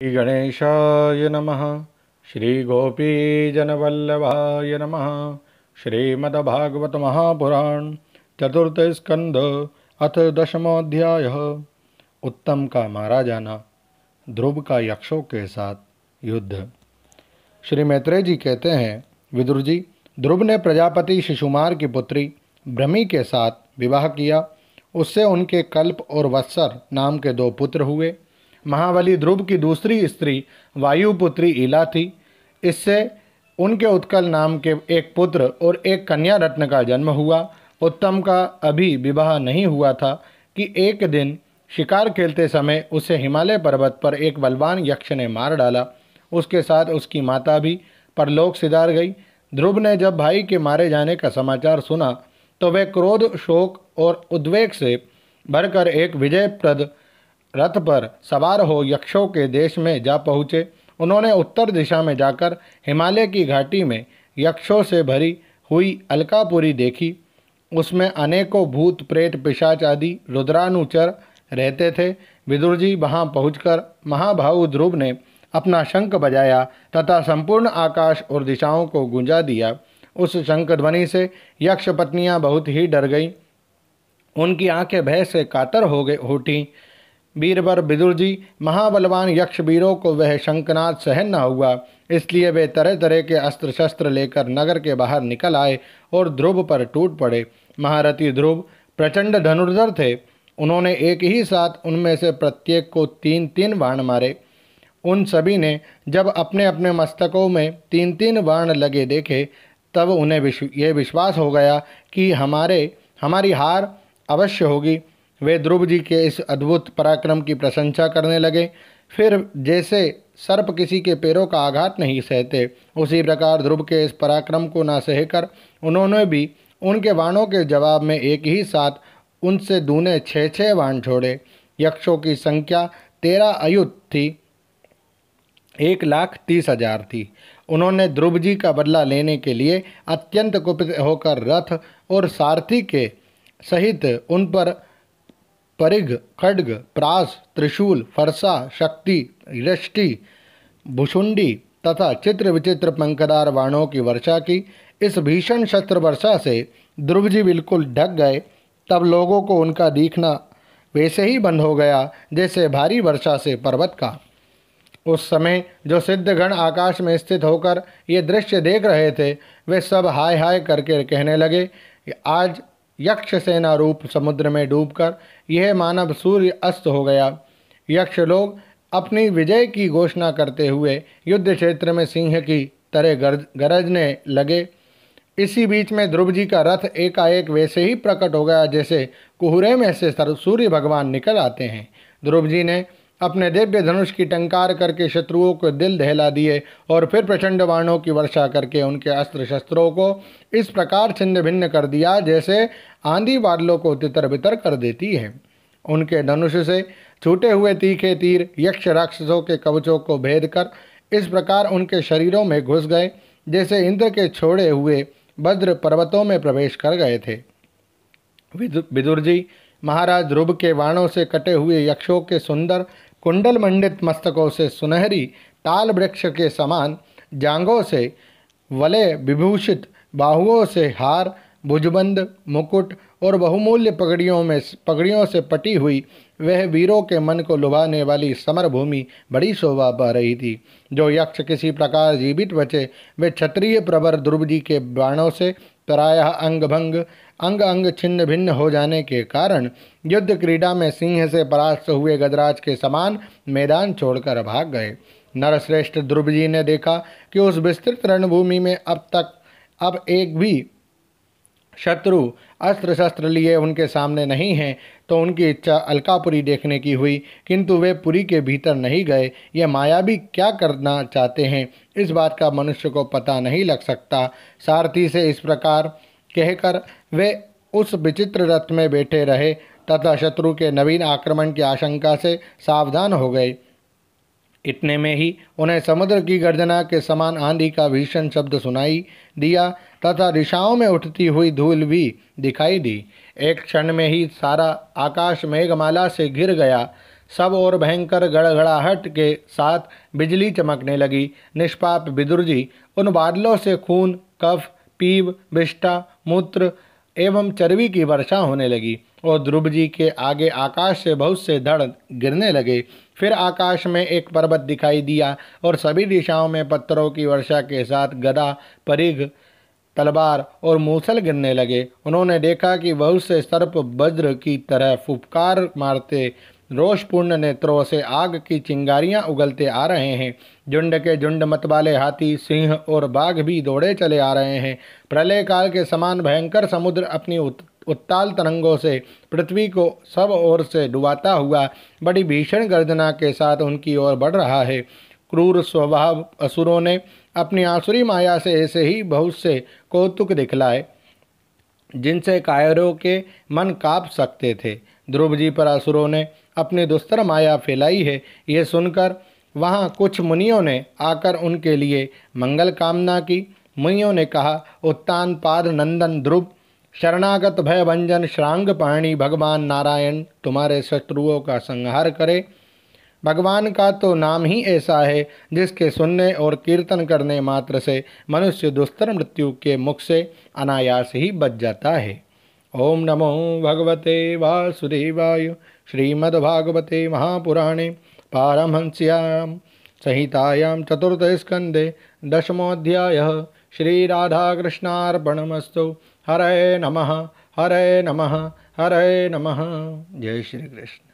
श्रीगणेशाय नमः। श्रीगोपीजनवल्लभाय नमः। श्रीमद्भागवत महापुराण चतुर्थ स्कंद अथ दशमोऽध्यायः। उत्तम का मारा जाना, ध्रुव का यक्षों के साथ युद्ध। श्री मैत्रेय जी कहते हैं, विदुर जी, ध्रुव ने प्रजापति शिशुमार की पुत्री भ्रमी के साथ विवाह किया। उससे उनके कल्प और वत्सर नाम के 2 पुत्र हुए। महाबली ध्रुव की दूसरी स्त्री वायुपुत्री ईला थी। इससे उनके उत्कल नाम के एक पुत्र और एक कन्या रत्न का जन्म हुआ। उत्तम का अभी विवाह नहीं हुआ था कि एक दिन शिकार खेलते समय उसे हिमालय पर्वत पर एक बलवान यक्ष ने मार डाला। उसके साथ उसकी माता भी परलोक सिधार गई। ध्रुव ने जब भाई के मारे जाने का समाचार सुना तो वे क्रोध, शोक और उद्वेग से भरकर एक विजयप्रद रथ पर सवार हो यक्षों के देश में जा पहुँचे। उन्होंने उत्तर दिशा में जाकर हिमालय की घाटी में यक्षों से भरी हुई अलकापुरी देखी। उसमें अनेकों भूत, प्रेत, पिशाच आदि रुद्रानुचर रहते थे। विदुर जी, वहाँ पहुँचकर महाभाऊ ध्रुव ने अपना शंख बजाया तथा संपूर्ण आकाश और दिशाओं को गूंजा दिया। उस शंख ध्वनि से यक्ष पत्नियां बहुत ही डर गईं। उनकी आंखें भय से कातर हो उठी। वीरवर विदुर जी, महाबलवान यक्ष वीरों को वह शंखनाद सहन न हुआ, इसलिए वे तरह तरह के अस्त्र शस्त्र लेकर नगर के बाहर निकल आए और ध्रुव पर टूट पड़े। महारथी ध्रुव प्रचंड धनुर्धर थे। उन्होंने एक ही साथ उनमें से प्रत्येक को 3-3 बाण मारे। उन सभी ने जब अपने अपने मस्तकों में 3-3 बाण लगे देखे, तब उन्हें यह विश्वास हो गया कि हमारी हार अवश्य होगी। वे ध्रुव जी के इस अद्भुत पराक्रम की प्रशंसा करने लगे। फिर जैसे सर्प किसी के पैरों का आघात नहीं सहते, उसी प्रकार ध्रुव के इस पराक्रम को न सहकर उन्होंने भी उनके बाणों के जवाब में एक ही साथ उनसे दूने 6-6 बाण छोड़े। यक्षों की संख्या 13 अयुत थी, 1,30,000 थी। उन्होंने ध्रुव जी का बदला लेने के लिए अत्यंत कुपित होकर रथ और सारथी के सहित उन पर परिघ, खड्ग, प्रास, त्रिशूल, फरसा, शक्ति, यष्टि, भुषुंडी तथा चित्र विचित्र पंखदार बाणों की वर्षा की। इस भीषण शस्त्र वर्षा से ध्रुव जी बिल्कुल ढक गए। तब लोगों को उनका दिखना वैसे ही बंद हो गया जैसे भारी वर्षा से पर्वत का। उस समय जो सिद्धगण आकाश में स्थित होकर ये दृश्य देख रहे थे, वे सब हाय हाय करके कहने लगे, आज यक्ष सेना रूप समुद्र में डूबकर यह मानव सूर्य अस्त हो गया। यक्ष लोग अपनी विजय की घोषणा करते हुए युद्ध क्षेत्र में सिंह की तरह गरजने लगे। इसी बीच में ध्रुव जी का रथ एकाएक वैसे ही प्रकट हो गया जैसे कुहरे में से सूर्य भगवान निकल आते हैं। ध्रुव जी ने अपने दिव्य धनुष की टंकार करके शत्रुओं को दिल दहला दिए और फिर प्रचंड बाणों की वर्षा करके उनके अस्त्र शस्त्रों को इस प्रकार छिन्न भिन्न कर दिया जैसे आंधी बादलों को तितर बितर कर देती है। उनके धनुष से छूटे हुए तीखे तीर यक्ष राक्षसों के कवचों को भेद कर इस प्रकार उनके शरीरों में घुस गए जैसे इंद्र के छोड़े हुए वज्र पर्वतों में प्रवेश कर गए थे। विदुर जी, महाराज ध्रुव के बाणों से कटे हुए यक्षों के सुंदर कुंडल मंडित मस्तकों से सुनहरी ताल वृक्ष के समान जांघों से वलय विभूषित, बाहुओं से हार, भुजबंद, मुकुट और बहुमूल्य पगड़ियों से पटी हुई वह वीरों के मन को लुभाने वाली समर भूमि बड़ी शोभा पा रही थी। जो यक्ष किसी प्रकार जीवित बचे, वे क्षत्रिय प्रवर ध्रुव जी के बाणों से प्रायः अंग अंग छिन्न भिन्न हो जाने के कारण युद्ध क्रीड़ा में सिंह से परास्त हुए गजराज के समान मैदान छोड़कर भाग गए। नरश्रेष्ठ ध्रुव जी ने देखा कि उस विस्तृत रणभूमि में अब एक भी शत्रु अस्त्र शस्त्र लिए उनके सामने नहीं है, तो उनकी इच्छा अलकापुरी देखने की हुई, किंतु वे पुरी के भीतर नहीं गए। यह मायावी क्या करना चाहते हैं, इस बात का मनुष्य को पता नहीं लग सकता। सारथी से इस प्रकार कहकर वे उस विचित्र रथ में बैठे रहे तथा शत्रु के नवीन आक्रमण की आशंका से सावधान हो गए। इतने में ही उन्हें समुद्र की गर्जना के समान आंधी का भीषण शब्द सुनाई दिया तथा दिशाओं में उठती हुई धूल भी दिखाई दी। एक क्षण में ही सारा आकाश मेघमाला से घिर गया। सब और भयंकर गड़गड़ाहट के साथ बिजली चमकने लगी। निष्पाप विदुर जी, उन बादलों से खून, कफ, पीव, विष्ठा, मूत्र एवं चर्बी की वर्षा होने लगी और ध्रुव जी के आगे आकाश से बहुत से धड़ गिरने लगे। फिर आकाश में एक पर्वत दिखाई दिया और सभी दिशाओं में पत्थरों की वर्षा के साथ गदा, परिघ, तलवार और मूसल गिरने लगे। उन्होंने देखा कि बहुत से सर्प वज्र की तरह फुफकार मारते रोषपूर्ण नेत्रों से आग की चिंगारियां उगलते आ रहे हैं। झुंड के झुंड मतवाले हाथी, सिंह और बाघ भी दौड़े चले आ रहे हैं। प्रलय काल के समान भयंकर समुद्र अपनी उत्ताल तरंगों से पृथ्वी को सब ओर से डुबाता हुआ बड़ी भीषण गर्जना के साथ उनकी ओर बढ़ रहा है। क्रूर स्वभाव असुरों ने अपनी आसुरी माया से ऐसे ही बहुत से कौतुक दिखलाए जिनसे कायरों के मन काँप सकते थे। ध्रुव जी पर असुरों ने अपनी दुस्तर माया फैलाई है, ये सुनकर वहाँ कुछ मुनियों ने आकर उनके लिए मंगल कामना की। मुनियों ने कहा, उत्तान पाद नंदन ध्रुव, शरणागत भय भंजन श्रांग पाणी भगवान नारायण तुम्हारे शत्रुओं का संहार करे। भगवान का तो नाम ही ऐसा है जिसके सुनने और कीर्तन करने मात्र से मनुष्य दुस्तर मृत्यु के मुख से अनायास ही बच जाता है। ओम नमो भगवते वासुदेवाय। श्रीमद्भागवते महापुराणे पारमहंस्यां संहितायां चतुर्थस्कन्धे दशमोऽध्यायः। श्रीराधाकृष्णार्पणमस्तु। हरे नमः, हरे नमः, हरे नमः। जय श्री कृष्ण।